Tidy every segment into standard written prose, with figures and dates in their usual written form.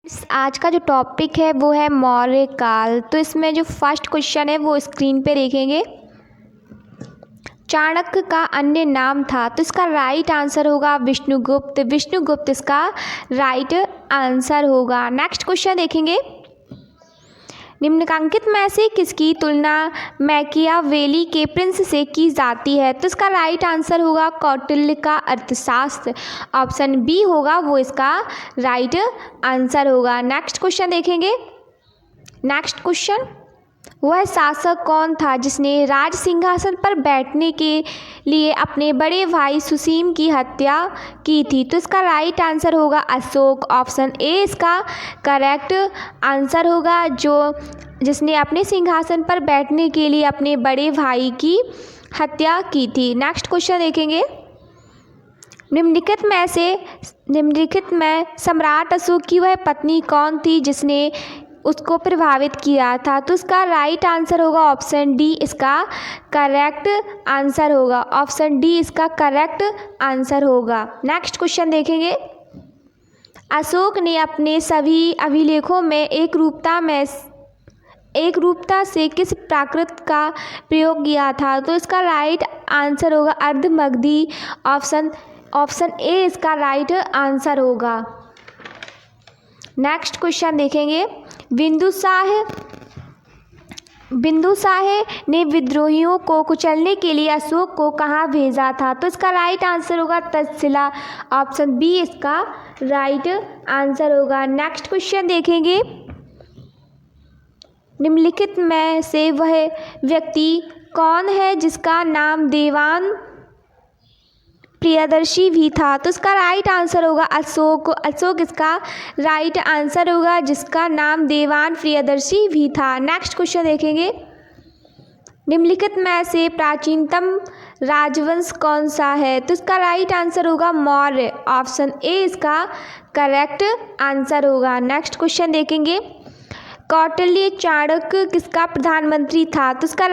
आज का जो टॉपिक है वो है मौर्य काल। तो इसमें जो फर्स्ट क्वेश्चन है वो स्क्रीन पे देखेंगे। चाणक्य का अन्य नाम था, तो इसका राइट आंसर होगा विष्णुगुप्त। विष्णुगुप्त इसका राइट आंसर होगा। नेक्स्ट क्वेश्चन देखेंगे। निम्नलिखित में से किसकी तुलना मैकियावेली के प्रिंस से की जाती है? तो इसका राइट आंसर होगा कौटिल्य का अर्थशास्त्र। ऑप्शन बी होगा वो इसका राइट आंसर होगा। नेक्स्ट क्वेश्चन देखेंगे। नेक्स्ट क्वेश्चन, वह शासक कौन था जिसने राज सिंहासन पर बैठने के लिए अपने बड़े भाई सुसीम की हत्या की थी? तो इसका राइट आंसर होगा अशोक। ऑप्शन ए इसका करेक्ट आंसर होगा, जिसने अपने सिंहासन पर बैठने के लिए अपने बड़े भाई की हत्या की थी। नेक्स्ट क्वेश्चन देखेंगे। निम्नलिखित में सम्राट अशोक की वह पत्नी कौन थी जिसने उसको प्रभावित किया था? तो इसका राइट आंसर होगा ऑप्शन डी इसका करेक्ट आंसर होगा। ऑप्शन डी इसका करेक्ट आंसर होगा। नेक्स्ट क्वेश्चन देखेंगे। अशोक ने अपने सभी अभिलेखों में एकरूपता से किस प्राकृत का प्रयोग किया था? तो इसका राइट आंसर होगा अर्धमगधी। ऑप्शन ए इसका राइट आंसर होगा। नेक्स्ट क्वेश्चन देखेंगे। बिंदुसार ने विद्रोहियों को कुचलने के लिए अशोक को कहाँ भेजा था? तो इसका राइट आंसर होगा तक्षशिला। ऑप्शन बी इसका राइट आंसर होगा। नेक्स्ट क्वेश्चन देखेंगे। निम्नलिखित में से वह व्यक्ति कौन है जिसका नाम देवान प्रियदर्शी भी था? तो इसका राइट आंसर होगा अशोक। अशोक इसका राइट आंसर होगा, जिसका नाम देवान प्रियदर्शी भी था। नेक्स्ट क्वेश्चन देखेंगे। निम्नलिखित में से प्राचीनतम राजवंश कौन सा है? तो इसका राइट आंसर होगा मौर्य। ऑप्शन ए इसका करेक्ट आंसर होगा। नेक्स्ट क्वेश्चन देखेंगे। कौटिल्य चाणक्य किसका प्रधानमंत्री था? तो इसका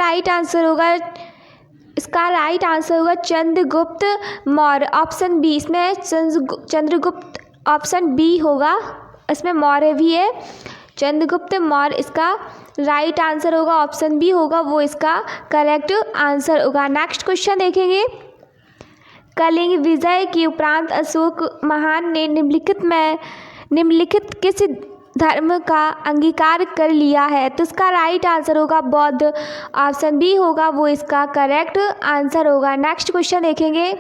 राइट आंसर होगा चंद्रगुप्त मौर्य। ऑप्शन बी इसमें चंद्रगुप्त ऑप्शन बी होगा, इसमें मौर्य भी है। चंद्रगुप्त मौर्य इसका राइट आंसर होगा। ऑप्शन बी होगा वो इसका करेक्ट आंसर होगा। नेक्स्ट क्वेश्चन देखेंगे। कलिंग विजय के उपरांत अशोक महान ने निम्नलिखित किस धर्म का अंगीकार कर लिया है? तो इसका राइट आंसर होगा बौद्ध। ऑप्शन बी होगा वो इसका करेक्ट आंसर होगा। नेक्स्ट क्वेश्चन देखेंगे।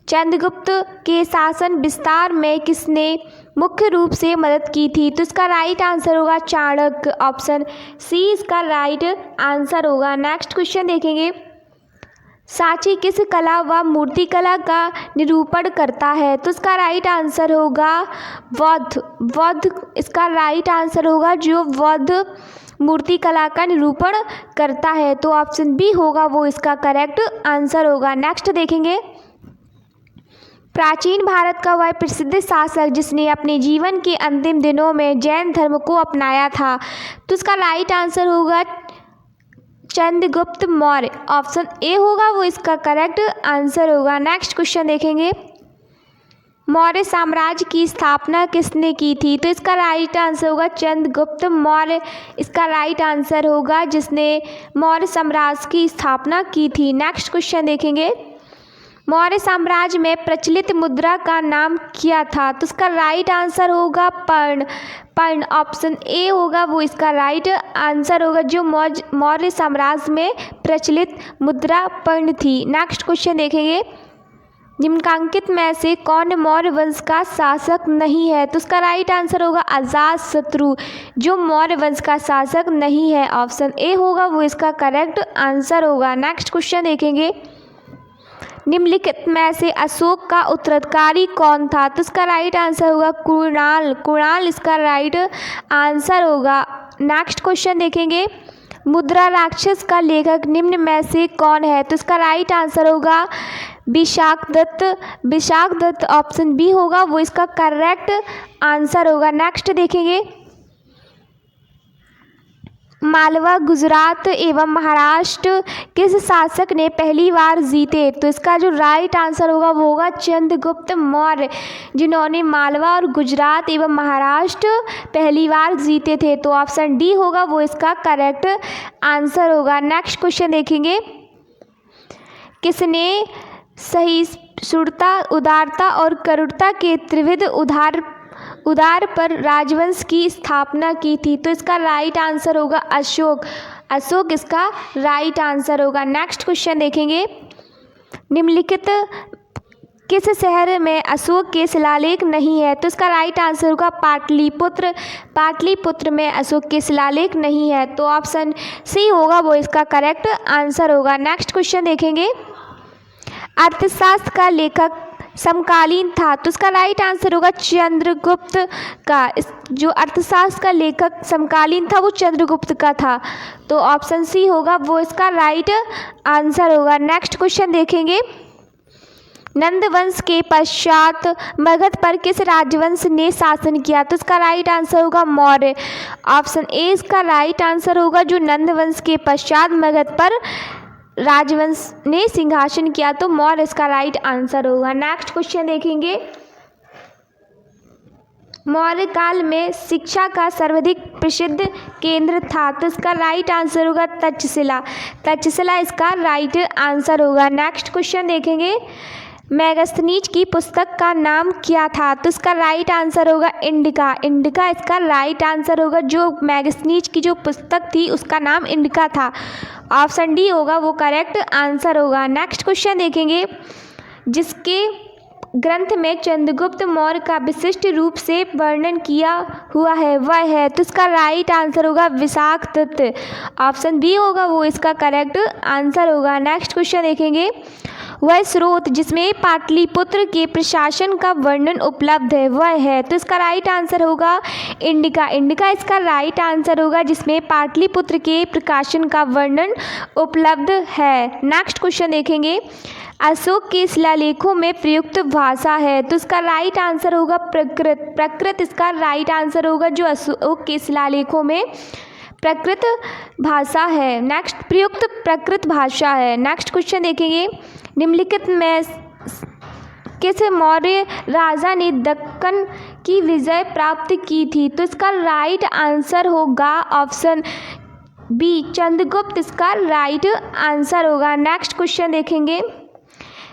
चंद्रगुप्त के शासन विस्तार में किसने मुख्य रूप से मदद की थी? तो इसका राइट आंसर होगा चाणक्य। ऑप्शन सी इसका राइट आंसर होगा। नेक्स्ट क्वेश्चन देखेंगे। सांची किस कला व मूर्तिकला का निरूपण करता है? तो इसका राइट आंसर होगा बौद्ध इसका राइट आंसर होगा, जो बौद्ध मूर्तिकला का निरूपण करता है। तो ऑप्शन बी होगा वो इसका करेक्ट आंसर होगा। नेक्स्ट देखेंगे। प्राचीन भारत का वह प्रसिद्ध शासक जिसने अपने जीवन के अंतिम दिनों में जैन धर्म को अपनाया था? तो इसका राइट आंसर होगा चंद्रगुप्त मौर्य। ऑप्शन ए होगा वो इसका करेक्ट आंसर होगा। नेक्स्ट क्वेश्चन देखेंगे। मौर्य साम्राज्य की स्थापना किसने की थी? तो इसका राइट आंसर होगा चंद्रगुप्त मौर्य इसका राइट आंसर होगा, जिसने मौर्य साम्राज्य की स्थापना की थी। नेक्स्ट क्वेश्चन देखेंगे। मौर्य साम्राज्य में प्रचलित मुद्रा का नाम क्या था? तो इसका राइट आंसर होगा पर्ण। ऑप्शन ए होगा वो इसका राइट आंसर होगा, जो मौर्य साम्राज्य में प्रचलित मुद्रा पर्ण थी। नेक्स्ट क्वेश्चन देखेंगे। निम्नलिखित में से कौन मौर्य वंश का शासक नहीं है? तो उसका राइट आंसर होगा अजातशत्रु, जो मौर्य वंश का शासक नहीं है। ऑप्शन ए होगा वो इसका करेक्ट आंसर होगा। नेक्स्ट क्वेश्चन देखेंगे। निम्नलिखित में से अशोक का उत्तराधिकारी कौन था? तो इसका राइट आंसर होगा कुणाल इसका राइट आंसर होगा। नेक्स्ट क्वेश्चन देखेंगे। मुद्रा राक्षस का लेखक निम्न में से कौन है? तो इसका राइट आंसर होगा विशाख दत्त। ऑप्शन बी होगा वो इसका करेक्ट आंसर होगा। नेक्स्ट देखेंगे। मालवा, गुजरात एवं महाराष्ट्र किस शासक ने पहली बार जीते? तो इसका जो राइट आंसर होगा वो होगा चंद्रगुप्त मौर्य, जिन्होंने मालवा और गुजरात एवं महाराष्ट्र पहली बार जीते थे। तो ऑप्शन डी होगा वो इसका करेक्ट आंसर होगा। नेक्स्ट क्वेश्चन देखेंगे, किसने सहिष्णुता, उदारता और करुणता के त्रिविध उदार पर राजवंश की स्थापना की थी? तो इसका राइट आंसर होगा अशोक। अशोक इसका राइट आंसर होगा। नेक्स्ट क्वेश्चन देखेंगे, निम्नलिखित किस शहर में अशोक के शिलालेख नहीं है? तो इसका राइट आंसर होगा पाटलिपुत्र। पाटलिपुत्र में अशोक के शिलालेख नहीं है। तो ऑप्शन सी होगा वो इसका करेक्ट आंसर होगा। नेक्स्ट क्वेश्चन देखेंगे, अर्थशास्त्र का लेखक समकालीन था? तो इसका राइट आंसर होगा चंद्रगुप्त का। जो अर्थशास्त्र का लेखक समकालीन था वो चंद्रगुप्त का था। तो ऑप्शन सी होगा वो इसका राइट आंसर होगा। नेक्स्ट क्वेश्चन देखेंगे, नंद वंश के पश्चात मगध पर किस राजवंश ने शासन किया? तो इसका राइट आंसर होगा मौर्य। ऑप्शन ए इसका राइट आंसर होगा। जो नंद वंश के पश्चात मगध पर राजवंश ने सिंहासन किया तो मौर्य इसका राइट आंसर होगा। नेक्स्ट क्वेश्चन देखेंगे, मौर्य काल में शिक्षा का सर्वाधिक प्रसिद्ध केंद्र था? तो इसका राइट आंसर होगा तक्षशिला। तक्षशिला इसका राइट आंसर होगा। नेक्स्ट क्वेश्चन देखेंगे, मैगस्थनीज की पुस्तक का नाम क्या था? तो इसका राइट आंसर होगा इंडिका। इंडिका इसका राइट आंसर होगा। जो मैगस्थनीज की जो पुस्तक थी उसका नाम इंडिका था। ऑप्शन डी होगा वो करेक्ट आंसर होगा। नेक्स्ट क्वेश्चन देखेंगे, जिसके ग्रंथ में चंद्रगुप्त मौर्य का विशिष्ट रूप से वर्णन किया हुआ है वह है? तो इसका राइट आंसर होगा विशाखदत्त। ऑप्शन बी होगा वो इसका करेक्ट आंसर होगा। नेक्स्ट क्वेश्चन देखेंगे, वह स्रोत जिसमें पाटलिपुत्र के प्रशासन का वर्णन उपलब्ध है वह है? तो इसका राइट आंसर होगा इंडिका। इंडिका इसका राइट आंसर होगा, जिसमें पाटलिपुत्र के प्रकाशन का वर्णन उपलब्ध है। नेक्स्ट क्वेश्चन देखेंगे, अशोक के शिलालेखों में प्रयुक्त भाषा है? तो इसका राइट आंसर होगा प्रकृत। प्रकृत इसका राइट आंसर होगा। जो अशोक के शिलालेखों में प्रकृत भाषा है, नेक्स्ट प्रयुक्त प्रकृत भाषा है। नेक्स्ट क्वेश्चन देखेंगे, निम्नलिखित में किस मौर्य राजा ने दक्कन की विजय प्राप्त की थी? तो इसका राइट आंसर होगा ऑप्शन बी चंद्रगुप्त इसका राइट आंसर होगा। नेक्स्ट क्वेश्चन देखेंगे,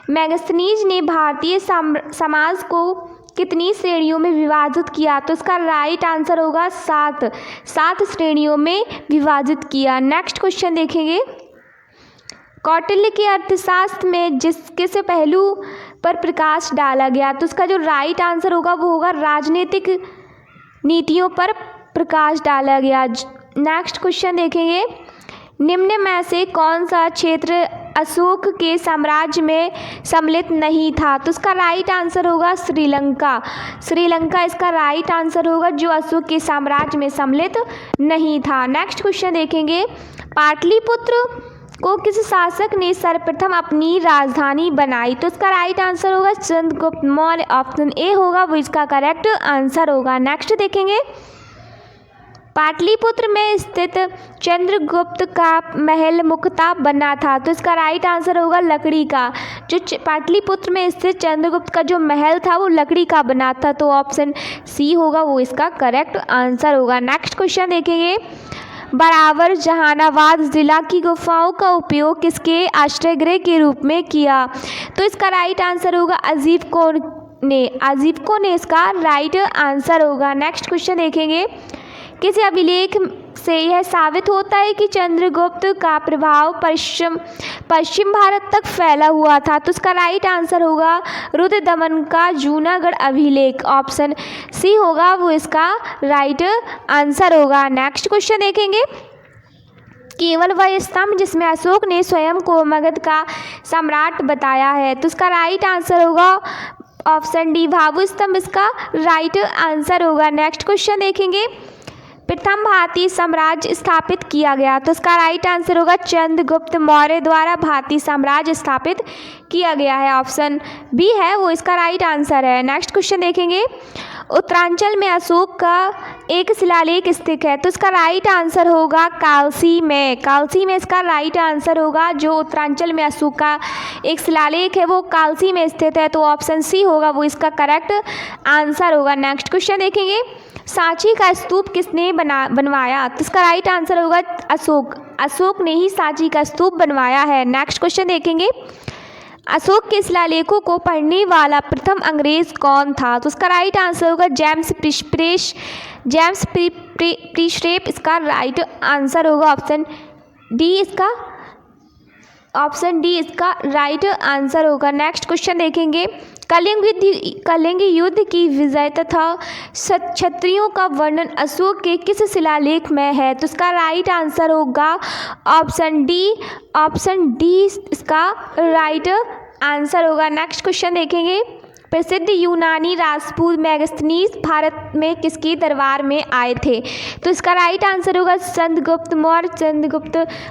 मैगस्थनीज ने भारतीय समाज को कितनी श्रेणियों में विभाजित किया? तो इसका राइट आंसर होगा 7 श्रेणियों में विभाजित किया। नेक्स्ट क्वेश्चन देखेंगे, कौटिल्य के अर्थशास्त्र में किस पहलू पर प्रकाश डाला गया? तो इसका जो राइट आंसर होगा वो होगा राजनीतिक नीतियों पर प्रकाश डाला गया। नेक्स्ट क्वेश्चन देखेंगे, निम्न में से कौन सा क्षेत्र अशोक के साम्राज्य में सम्मिलित नहीं था? तो इसका राइट आंसर होगा श्रीलंका। श्रीलंका इसका राइट आंसर होगा, जो अशोक के साम्राज्य में सम्मिलित नहीं था। नेक्स्ट क्वेश्चन देखेंगे, पाटलिपुत्र को किस शासक ने सर्वप्रथम अपनी राजधानी बनाई? तो इसका राइट आंसर होगा चंद्रगुप्त मौर्य। ऑप्शन ए होगा वो इसका करेक्ट आंसर होगा। नेक्स्ट देखेंगे, पाटलिपुत्र में स्थित चंद्रगुप्त का महल मुख्यतः बना था? तो इसका राइट आंसर होगा लकड़ी का। जो पाटलिपुत्र में स्थित चंद्रगुप्त का जो महल था वो लकड़ी का बना था। तो ऑप्शन सी होगा वो इसका करेक्ट आंसर होगा। नेक्स्ट क्वेश्चन देखेंगे, बराबर जहानाबाद जिला की गुफाओं का उपयोग किसके आश्रय गृह के रूप में किया? तो इसका राइट आंसर होगा अजीबको ने। अजीबको ने इसका राइट आंसर होगा। नेक्स्ट क्वेश्चन देखेंगे, किसी अभिलेख से यह साबित होता है कि चंद्रगुप्त का प्रभाव पश्चिम भारत तक फैला हुआ था? तो इसका राइट आंसर होगा रुद्रदमन का जूनागढ़ अभिलेख। ऑप्शन सी होगा वो इसका राइट आंसर होगा। नेक्स्ट क्वेश्चन देखेंगे, केवल वह स्तंभ जिसमें अशोक ने स्वयं को मगध का सम्राट बताया है? तो इसका राइट आंसर होगा ऑप्शन डी भाभू स्तंभ इसका राइट आंसर होगा। नेक्स्ट क्वेश्चन देखेंगे, प्रथम भारतीय साम्राज्य स्थापित किया गया? तो इसका राइट आंसर होगा चंद्रगुप्त मौर्य द्वारा भारतीय साम्राज्य स्थापित किया गया है। ऑप्शन बी है वो इसका राइट आंसर है। नेक्स्ट क्वेश्चन देखेंगे, उत्तरांचल में अशोक का एक शिलालेख स्थित है, तो इसका राइट आंसर होगा कालसी में। कालसी में इसका राइट आंसर होगा। जो उत्तरांचल में अशोक का एक शिलालेख है वो कालसी में स्थित है, तो ऑप्शन सी होगा वो इसका करेक्ट आंसर होगा। नेक्स्ट क्वेश्चन देखेंगे, सांची का स्तूप किसने बनवाया? तो इसका राइट आंसर होगा अशोक। अशोक ने ही सांची का स्तूप बनवाया है। नेक्स्ट क्वेश्चन देखेंगे, अशोक के शिलालेखों को पढ़ने वाला प्रथम अंग्रेज कौन था? तो उसका राइट आंसर होगा जेम्स प्रीस्ट्रेप इसका राइट आंसर होगा। ऑप्शन डी इसका राइट आंसर होगा। नेक्स्ट क्वेश्चन देखेंगे, कलिंग युद्ध की विजय तथा क्षत्रियों का वर्णन अशोक के किस शिलालेख में है? तो इसका राइट आंसर होगा ऑप्शन डी इसका राइट आंसर होगा। नेक्स्ट क्वेश्चन देखेंगे, प्रसिद्ध यूनानी राजपूत मेगास्थनीज भारत में किसके दरबार में आए थे? तो इसका राइट आंसर होगा चंद्रगुप्त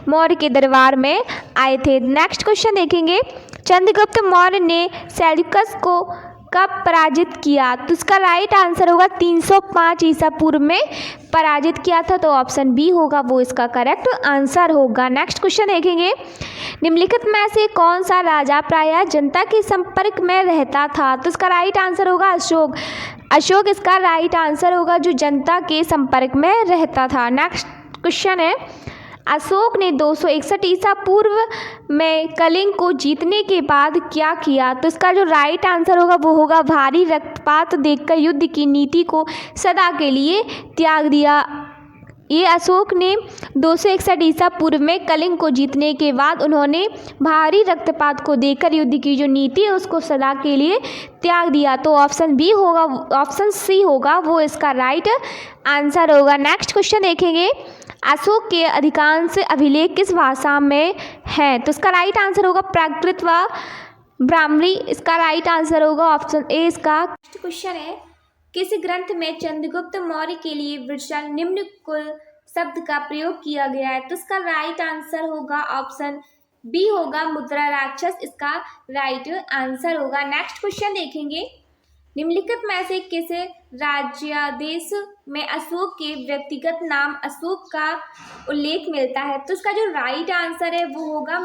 मौर्य के दरबार में आए थे। नेक्स्ट क्वेश्चन देखेंगे, चंद्रगुप्त मौर्य ने सेल्यूकस को कब पराजित किया? तो इसका राइट आंसर होगा 305 ईसा पूर्व में पराजित किया था, तो ऑप्शन बी होगा वो इसका करेक्ट आंसर होगा। नेक्स्ट क्वेश्चन देखेंगे, निम्नलिखित में से कौन सा राजा प्रायः जनता के संपर्क में रहता था? तो इसका राइट आंसर होगा अशोक इसका राइट आंसर होगा, जो जनता के संपर्क में रहता था। नेक्स्ट क्वेश्चन है, अशोक ने 261 ईसा पूर्व में कलिंग को जीतने के बाद क्या किया? तो इसका जो राइट आंसर होगा वो होगा भारी रक्तपात देखकर युद्ध की नीति को सदा के लिए त्याग दिया। ये अशोक ने 261 ईसा पूर्व में कलिंग को जीतने के बाद उन्होंने भारी रक्तपात को देखकर युद्ध की जो नीति है उसको सदा के लिए त्याग दिया, तो ऑप्शन सी होगा वो इसका राइट आंसर होगा। नेक्स्ट क्वेश्चन देखेंगे, अशोक के अधिकांश अभिलेख किस भाषा में हैं? तो इसका राइट आंसर होगा प्राकृत व ब्राह्मणी इसका राइट आंसर होगा, ऑप्शन ए इसका। नेक्स्ट क्वेश्चन है, किस ग्रंथ में चंद्रगुप्त मौर्य के लिए विशाल निम्न कुल शब्द का प्रयोग किया गया है? तो इसका राइट आंसर होगा ऑप्शन बी होगा मुद्रा राक्षस इसका राइट आंसर होगा। नेक्स्ट क्वेश्चन देखेंगे, निम्नलिखित में से किस राज्यादेश में अशोक के व्यक्तिगत नाम अशोक का उल्लेख मिलता है? तो इसका जो राइट आंसर है वो होगा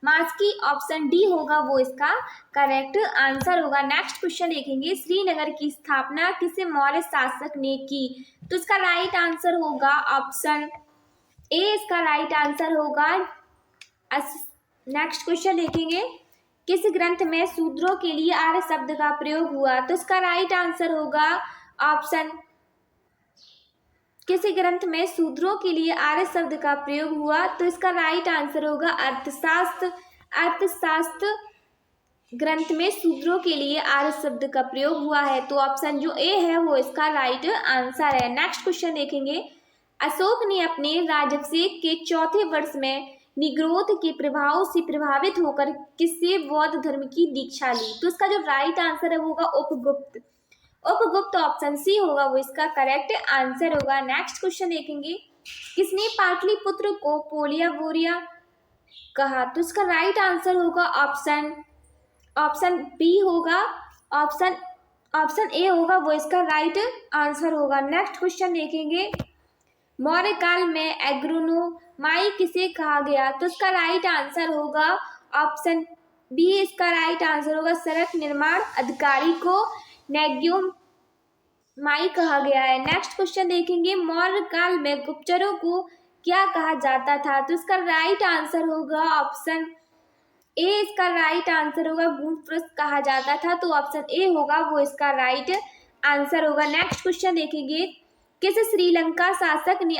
मास्की ऑप्शन डी होगा वो इसका करेक्ट आंसर होगा। नेक्स्ट क्वेश्चन देखेंगे, श्रीनगर की स्थापना किस मौर्य शासक ने की? तो इसका राइट आंसर होगा ऑप्शन ए इसका राइट आंसर होगा। नेक्स्ट क्वेश्चन देखेंगे, किस ग्रंथ में शूद्रों के लिए आर्य शब्द का प्रयोग हुआ? तो इसका राइट आंसर होगा ऑप्शन किस ग्रंथ में शूद्रों के लिए आर्य शब्द का प्रयोग हुआ? तो इसका राइट आंसर होगा अर्थशास्त्र ग्रंथ में शूद्रों के लिए आर्य शब्द का प्रयोग हुआ है, तो ऑप्शन जो ए है वो इसका राइट आंसर है। नेक्स्ट क्वेश्चन देखेंगे, अशोक ने अपने राजभिषेक के चौथे वर्ष में निग्रोध के प्रभाव से प्रभावित होकर किससे बौद्ध धर्म की दीक्षा ली? तो इसका जो राइट आंसर है वो होगा उपगुप्त ऑप्शन सी होगा वो इसका करेक्ट आंसर होगा। नेक्स्ट क्वेश्चन देखेंगे, किसने पाटलिपुत्र को पोलिया कहा? तो इसका राइट आंसर होगा ऑप्शन बी होगा, ऑप्शन ए होगा वो इसका राइट आंसर होगा। नेक्स्ट क्वेश्चन देखेंगे, मौर्य काल में एग्रोनोमाई किसे कहा गया? तो इसका राइट आंसर होगा ऑप्शन बी इसका राइट आंसर होगा, सड़क निर्माण अधिकारी को नेग्योमाई कहा गया है। नेक्स्ट क्वेश्चन देखेंगे, मौर्य काल में गुप्तचरों को क्या कहा जाता था? तो इसका राइट आंसर होगा ऑप्शन ए इसका राइट आंसर होगा, गूढ़ कहा जाता था, तो ऑप्शन ए होगा वो इसका राइट आंसर होगा। नेक्स्ट क्वेश्चन देखेंगे, किस श्रीलंका शासक ने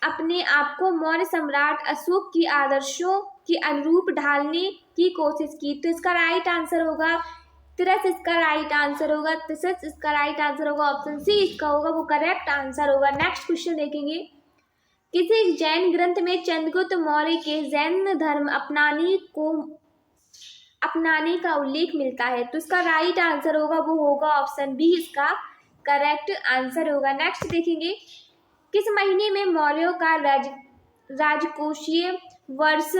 अपने आप को मौर्य सम्राट अशोक की आदर्शों के अनुरूप ढालने की कोशिश की? तो इसका राइट आंसर होगा तिरस इसका राइट आंसर होगा, तिसस इसका राइट आंसर होगा, ऑप्शन सी इसका होगा वो करेक्ट आंसर होगा। नेक्स्ट क्वेश्चन देखेंगे, किसी जैन ग्रंथ में चंद्रगुप्त मौर्य के जैन धर्म अपनाने का उल्लेख मिलता है? तो इसका राइट आंसर होगा वो होगा ऑप्शन बी इसका करेक्ट आंसर होगा। नेक्स्ट देखेंगे, किस महीने में मौर्यों का राजकोषीय वर्ष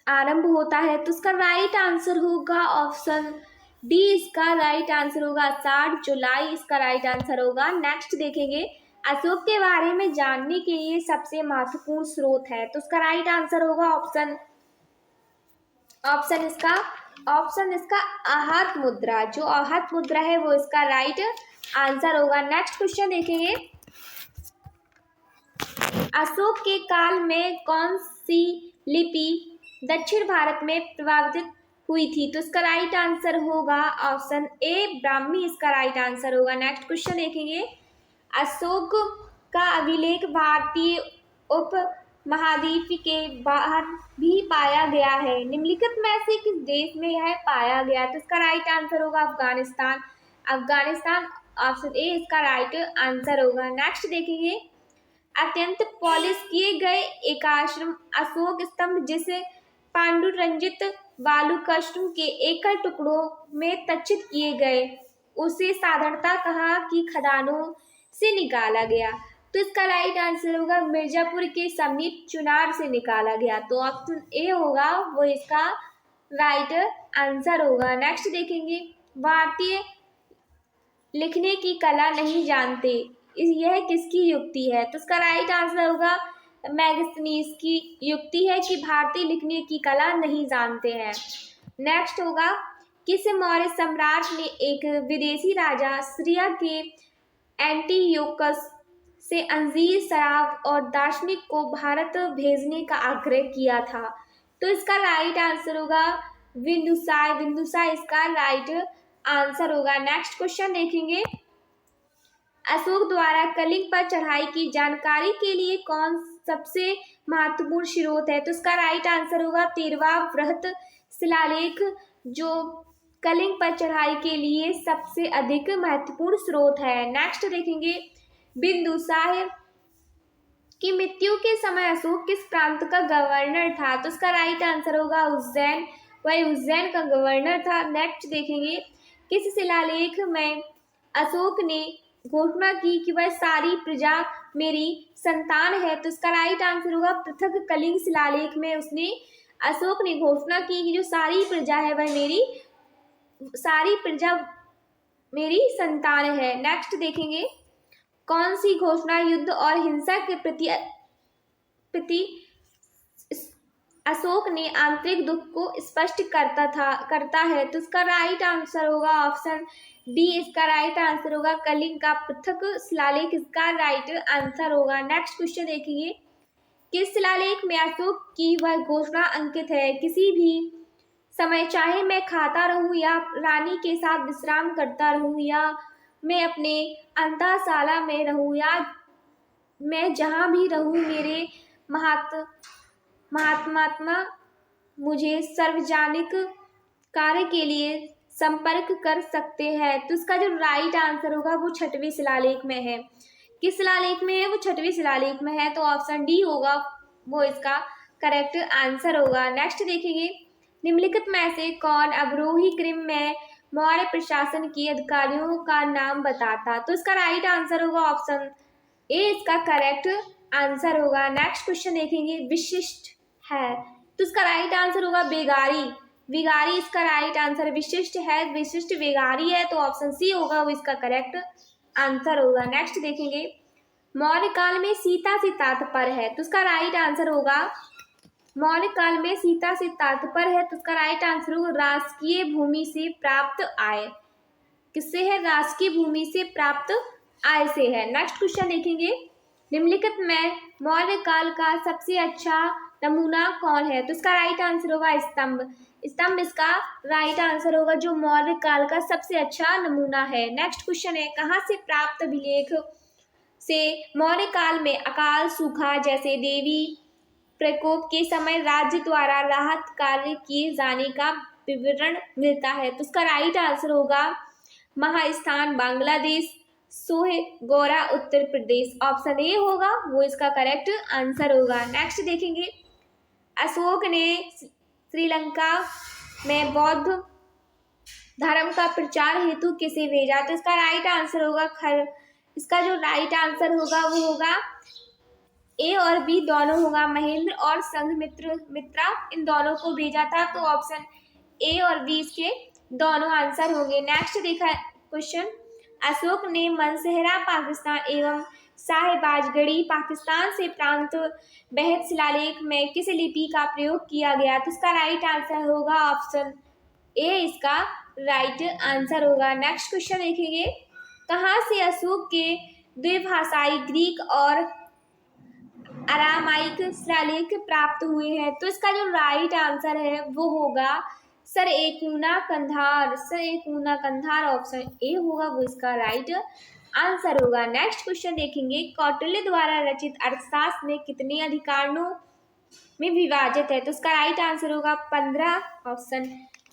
आरंभ होता है? तो इसका राइट आंसर होगा ऑप्शन डी इसका राइट आंसर होगा। 60 जुलाई इसका राइट आंसर होगा। नेक्स्ट देखेंगे, अशोक के बारे में जानने के लिए सबसे महत्वपूर्ण स्रोत है, तो उसका राइट आंसर होगा ऑप्शन इसका आहत मुद्रा। जो आहत मुद्रा है वो इसका राइट आंसर होगा। नेक्स्ट क्वेश्चन देखेंगे, अशोक के काल में कौन सी लिपि दक्षिण भारत में प्रभावित हुई थी, तो इसका राइट आंसर होगा ऑप्शन ए ब्राह्मी इसका राइट आंसर होगा। नेक्स्ट क्वेश्चन देखेंगे, अशोक का अभिलेख भारतीय उप महाद्वीप के बाहर भी पाया गया है, निम्नलिखित में से किस देश में यह पाया गया, तो इसका राइट आंसर होगा अफगानिस्तान ऑप्शन ए इसका राइट आंसर होगा। नेक्स्ट देखेंगे, अत्यंत पॉलिश किए गए एकाश्रम अशोक स्तंभ जिसे पांडुरंजित वालुकाश्रम के एकल टुकड़ों में तचित किए गए, उसे साधारणतः कहाँ की खदानों से निकाला गया, तो इसका राइट आंसर होगा मिर्जापुर के समीप चुनार से निकाला गया, तो ऑप्शन ए होगा वो इसका राइट आंसर होगा। नेक्स्ट देखेंगे, भारतीय लिखने की कला नहीं जानते, यह किसकी युक्ति है, तो इसका राइट आंसर होगा मैगस्थनीज की युक्ति है कि भारतीय लिखने की कला नहीं जानते हैं। नेक्स्ट होगा, किस मौर्य सम्राट ने एक विदेशी राजा सीरिया के एंटीयोकस से अंजीर शराब और दार्शनिक को भारत भेजने का आग्रह किया था, तो इसका राइट आंसर होगा बिंदुसार इसका राइट आंसर होगा। नेक्स्ट क्वेश्चन देखेंगे, अशोक द्वारा कलिंग पर चढ़ाई की जानकारी के लिए कौन सबसे महत्वपूर्ण स्रोत है, तो इसका राइट आंसर होगा 13वां बृहत शिलालेख, जो कलिंग पर चढ़ाई के लिए सबसे अधिक महत्वपूर्ण स्रोत है। नेक्स्ट देखेंगे, बिंदुसार की मृत्यु के समय अशोक किस प्रांत का गवर्नर था, तो इसका राइट आंसर होगा उज्जैन, वह उज्जैन का गवर्नर था। नेक्स्ट देखेंगे, किस शिलालेख में अशोक ने घोषणा की कि वह सारी प्रजा मेरी संतान है, तो इसका राइट आंसर होगा पृथक कलिंग शिलालेख में उसने अशोक ने घोषणा की कि जो सारी प्रजा है वह मेरी संतान है। नेक्स्ट देखेंगे, कौन सी घोषणा युद्ध और हिंसा के प्रति अशोक ने आंतरिक दुख को स्पष्ट करता है, तो इसका राइट आंसर होगा ऑप्शन डी इसका राइट आंसर होगा कलिंग का पृथक शिलालेख इसका राइट आंसर होगा। नेक्स्ट क्वेश्चन देखिए, किस शिलालेख में अशोक की वह घोषणा अंकित है, किसी भी समय चाहे मैं खाता रहूं या रानी के साथ विश्राम करता रहूं या मैं अपने अंतःशाला में रहूं या मैं जहां भी रहूं मेरे महात्मा मुझे सार्वजनिक कार्य के लिए संपर्क कर सकते हैं, तो इसका जो राइट आंसर होगा वो 6वें शिलालेख में है। किस शिलालेख में है, वो 6वें शिलालेख में है, तो ऑप्शन डी होगा वो इसका करेक्ट आंसर होगा। नेक्स्ट देखेंगे, निम्नलिखित में से कौन अवरोही क्रम में मौर्य प्रशासन के अधिकारियों का नाम बताता, तो इसका राइट आंसर होगा ऑप्शन ए इसका करेक्ट आंसर होगा। नेक्स्ट क्वेश्चन देखेंगे, विशिष्ट है, तो इसका राइट आंसर होगा विगारी इसका राइट आंसर, विशिष्ट है विशिष्ट विगारी है, तो ऑप्शन सी होगा वो इसका करेक्ट आंसर होगा। नेक्स्ट देखेंगे, मौर्य काल में सीता से तात्पर्य है, तो इसका राइट आंसर होगा मौर्य काल में सीता से तात्पर्य है, तो इसका राइट आंसर होगा राजकीय भूमि से प्राप्त आय, किससे है, राजकीय भूमि से प्राप्त आय से है। नेक्स्ट क्वेश्चन देखेंगे, निम्नलिखित में मौर्य काल का सबसे अच्छा नमूना कौन है, तो इसका राइट आंसर होगा स्तंभ इसका राइट आंसर होगा जो मौर्य काल का सबसे अच्छा नमूना है। नेक्स्ट क्वेश्चन है, कहाँ से प्राप्त अभिलेख से मौर्य काल में अकाल सूखा जैसे देवी प्रकोप के समय राज्य द्वारा राहत कार्य किए जाने का विवरण मिलता है, तो इसका राइट आंसर होगा महास्थान बांग्लादेश, सोहगोरा उत्तर प्रदेश, ऑप्शन ए होगा वो इसका करेक्ट आंसर होगा। नेक्स्ट देखेंगे, अशोक ने श्रीलंका में बौद्ध धर्म का प्रचार हेतु किसे भेजा, तो इसका राइट आंसर होगा इसका जो राइट आंसर होगा वो होगा ए और बी दोनों होगा, महेंद्र और संघमित्रा इन दोनों को भेजा था, तो ऑप्शन ए और बी इसके दोनों आंसर होंगे। नेक्स्ट देखा क्वेश्चन, अशोक ने मनसेहरा पाकिस्तान एवं साहिबाजगढ़ी पाकिस्तान से प्राप्त बेहद शिलालेख में किस लिपि का प्रयोग किया गया? तो इसका राइट आंसर होगा ऑप्शन ए, इसका राइट आंसर होगा। नेक्स्ट क्वेश्चन देखेंगे, कहाँ से अशोक के द्विभाषाई ग्रीक और अरामाइक शिलालेख प्राप्त हुए हैं? तो इसका जो राइट आंसर है वो होगा सरएकुना कंधार। सरएकुना कंधार ऑप्शन ए होगा वो इसका राइट आंसर होगा। नेक्स्ट क्वेश्चन देखेंगे, कौटिल्य द्वारा रचित अर्थशास्त्र में कितने अधिकारों में विभाजित है? तो इसका राइट आंसर होगा 15, ऑप्शन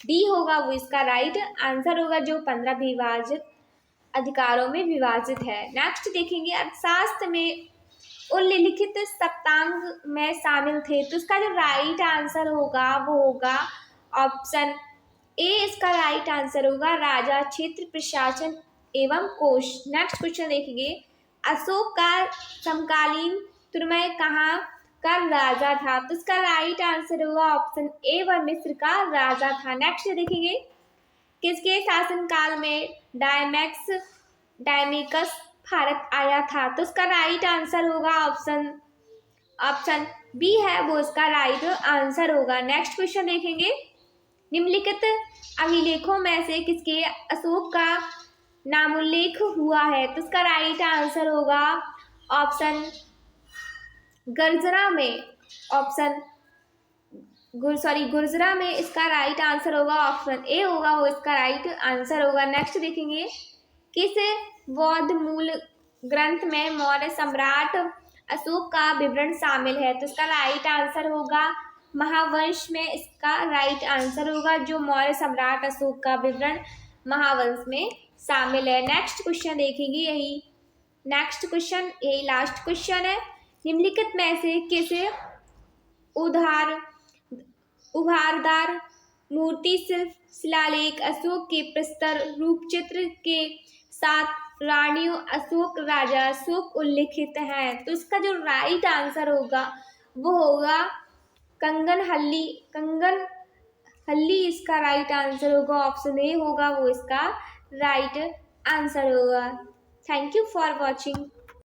डी होगा वो इसका राइट आंसर होगा, जो 15 विभाजित अधिकारों में विभाजित है। नेक्स्ट देखेंगे, अर्थशास्त्र में उल्लिखित सप्तांग में शामिल थे? तो इसका जो राइट आंसर होगा वो होगा ऑप्शन ए, इसका राइट आंसर होगा राजा, क्षेत्र, प्रशासन एवं कोश। नेक्स्ट क्वेश्चन देखेंगे, अशोक का समकालीन तुर्मय कहाँ का राजा था? तो इसका राइट आंसर होगा ऑप्शन ए, वह मिस्र का राजा था। नेक्स्ट देखेंगे, किसके शासनकाल में डायमेकस भारत आया था? तो इसका राइट आंसर होगा ऑप्शन बी है वो इसका राइट आंसर होगा। नेक्स्ट क्वेश्चन देखेंगे, निम्नलिखित अभिलेखों में से किसके अशोक का नामोल्लेख हुआ है? तो इसका राइट आंसर होगा ऑप्शन गुर्जरा में, गुर्जरा में इसका राइट आंसर होगा ऑप्शन ए होगा वो इसका राइट आंसर होगा। नेक्स्ट देखेंगे, किस बौद्ध मूल ग्रंथ में मौर्य सम्राट अशोक का विवरण शामिल है? तो इसका राइट आंसर होगा महावंश में इसका राइट आंसर होगा, जो मौर्य सम्राट अशोक का विवरण महावंश में शामिल है। नेक्स्ट क्वेश्चन देखेंगे, यही लास्ट क्वेश्चन है, निम्नलिखित में से किसे उभारदार मूर्ति शिलालेख अशोक के प्रस्तर रूपचित्र के साथ रानियों अशोक, राजा अशोक उल्लिखित हैं? तो इसका जो राइट आंसर होगा वो होगा कंगन हल्ली इसका राइट आंसर होगा, ऑप्शन ए होगा वो इसका राइट आंसर होगा। Thank you for watching.